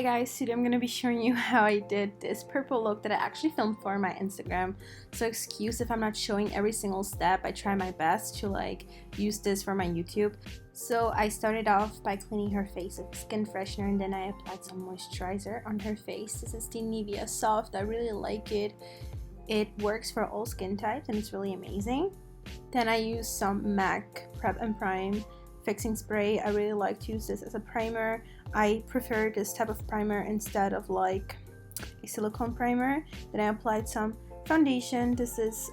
Guys, today I'm going to be showing you how I did this purple look that I actually filmed for my Instagram. So excuse if I'm not showing every single step. I try my best to use this for my YouTube. So I started off by cleaning her face with skin freshener, and then I applied some moisturizer on her face. This is the Nivea Soft. I really like it. It works for all skin types and it's really amazing. Then I used some MAC Prep and Prime fixing spray. I really like to use this as a primer. I prefer this type of primer instead of a silicone primer. Then I applied some foundation. This is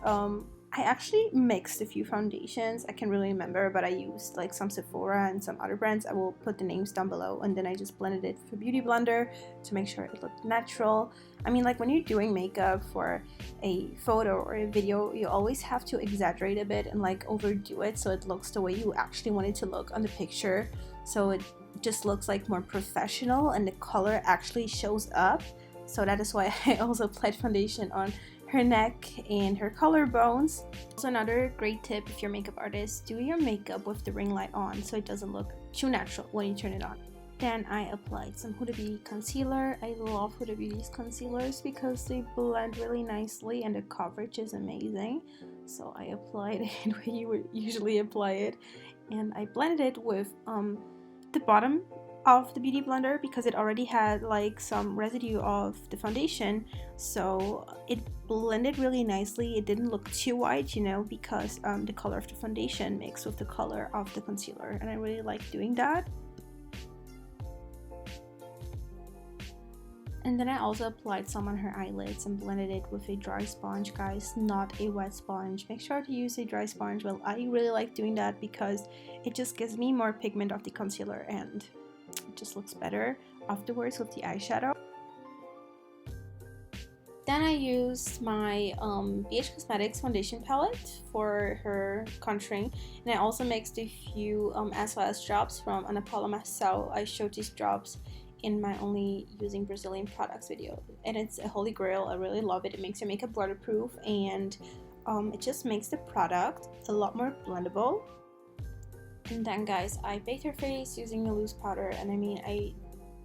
I actually mixed a few foundations. I can't really remember, but I used some Sephora and some other brands. I will put the names down below, and then I just blended it with a beauty blender to make sure it looked natural. I mean, when you're doing makeup for a photo or a video, you always have to exaggerate a bit and overdo it so it looks the way you actually want it to look on the picture, so it just looks more professional and the color actually shows up. So that is why I also applied foundation on her neck and her collarbones. Also, another great tip if you're a makeup artist, do your makeup with the ring light on so it doesn't look too natural when you turn it on. Then I applied some Huda Beauty concealer. I love Huda Beauty's concealers because they blend really nicely and the coverage is amazing. So I applied it where you would usually apply it, and I blended it with the bottom of the beauty blender because it already had some residue of the foundation, so it blended really nicely. It didn't look too white, because the color of the foundation mixed with the color of the concealer, and I really like doing that. And then I also applied some on her eyelids and blended it with a dry sponge, guys, not a wet sponge. Make sure to use a dry sponge. Well, I really like doing that because it just gives me more pigment of the concealer and it just looks better afterwards with the eyeshadow. Then I used my BH Cosmetics foundation palette for her contouring, and I also mixed a few SOS drops from Ana Paula Marçal. I showed these drops in my Only Using Brazilian Products video, and it's a holy grail. I really love it. It makes your makeup waterproof, and it just makes the product a lot more blendable. And then, guys, I baked her face using a loose powder, and I mean, I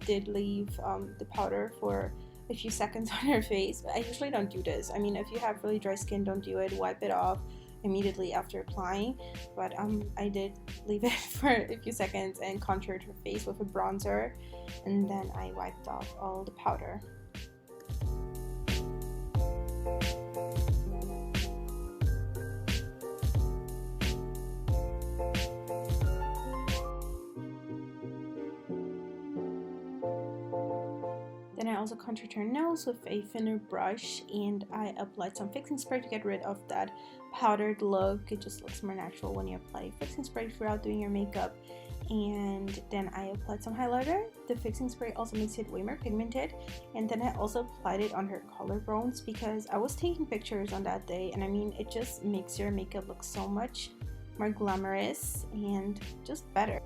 did leave the powder for a few seconds on her face, but I usually don't do this. I mean, if you have really dry skin, don't do it. Wipe it off immediately after applying, but I did leave it for a few seconds and contoured her face with a bronzer, and then I wiped off all the powder. Then I also contoured her nose with a thinner brush, and I applied some fixing spray to get rid of that powdered look. It just looks more natural when you apply fixing spray throughout doing your makeup. And then I applied some highlighter. The fixing spray also makes it way more pigmented, and then I also applied it on her collarbones because I was taking pictures on that day, and I mean, it just makes your makeup look so much more glamorous and just better.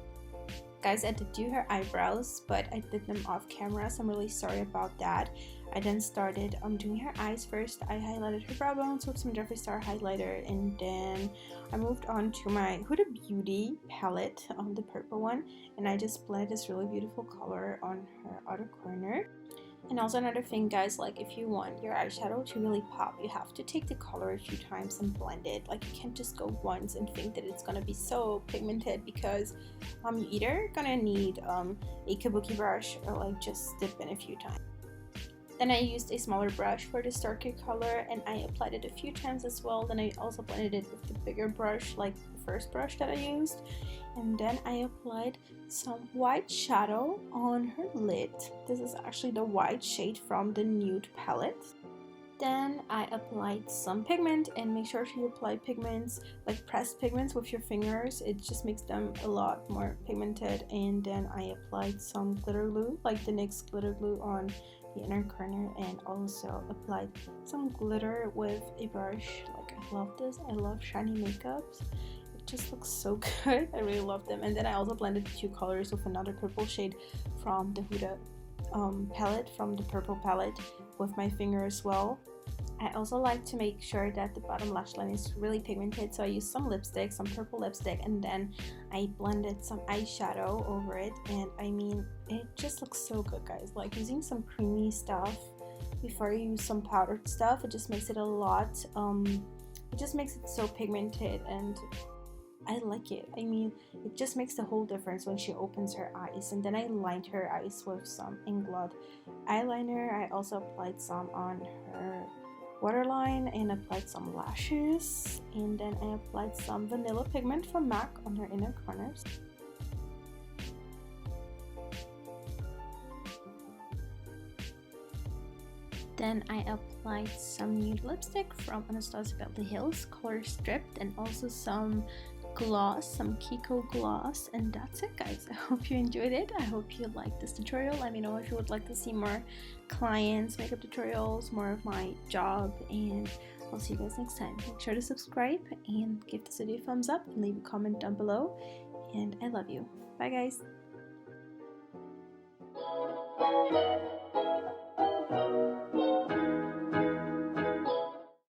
Guys, I did do her eyebrows, but I did them off camera, so I'm really sorry about that. I then started doing her eyes first. I highlighted her brow bones with some Jeffree Star highlighter, and then I moved on to my Huda Beauty palette, the purple one, and I just blended this really beautiful color on her outer corner. And also another thing, guys, if you want your eyeshadow to really pop, you have to take the color a few times and blend it. You can't just go once and think that it's gonna be so pigmented, because you either gonna need a kabuki brush or just dip in a few times. Then I used a smaller brush for this darker color, and I applied it a few times as well. Then I also blended it with the bigger brush, the first brush that I used. And then I applied some white shadow on her lid. This is actually the white shade from the nude palette. Then I applied some pigment, and make sure to apply pigments, pressed pigments, with your fingers. It just makes them a lot more pigmented. And then I applied some glitter glue, the NYX glitter glue, on the inner corner, and also applied some glitter with a brush. I love this. I love shiny makeups. It just looks so good. I really love them. And then I also blended two colors with another purple shade from the Huda palette, from the purple palette, with my finger as well. I also like to make sure that the bottom lash line is really pigmented, so I used some lipstick, some purple lipstick, and then I blended some eyeshadow over it, and I mean, it just looks so good, guys. Like, using some creamy stuff before you use some powdered stuff, it just makes it a lot, it just makes it so pigmented, and I like it. I mean, it just makes the whole difference when she opens her eyes. And then I lined her eyes with some Inglot eyeliner. I also applied some on her waterline and applied some lashes, and then I applied some vanilla pigment from MAC on her inner corners. Then I applied some nude lipstick from Anastasia Beverly Hills, color stripped, and also some gloss, some Kiko gloss, and that's it, guys. I hope you enjoyed it. I hope you liked this tutorial. Let me know if you would like to see more clients makeup tutorials, more of my job, and I'll see you guys next time. Make sure to subscribe and give this video a thumbs up and leave a comment down below, and I love you. Bye, guys.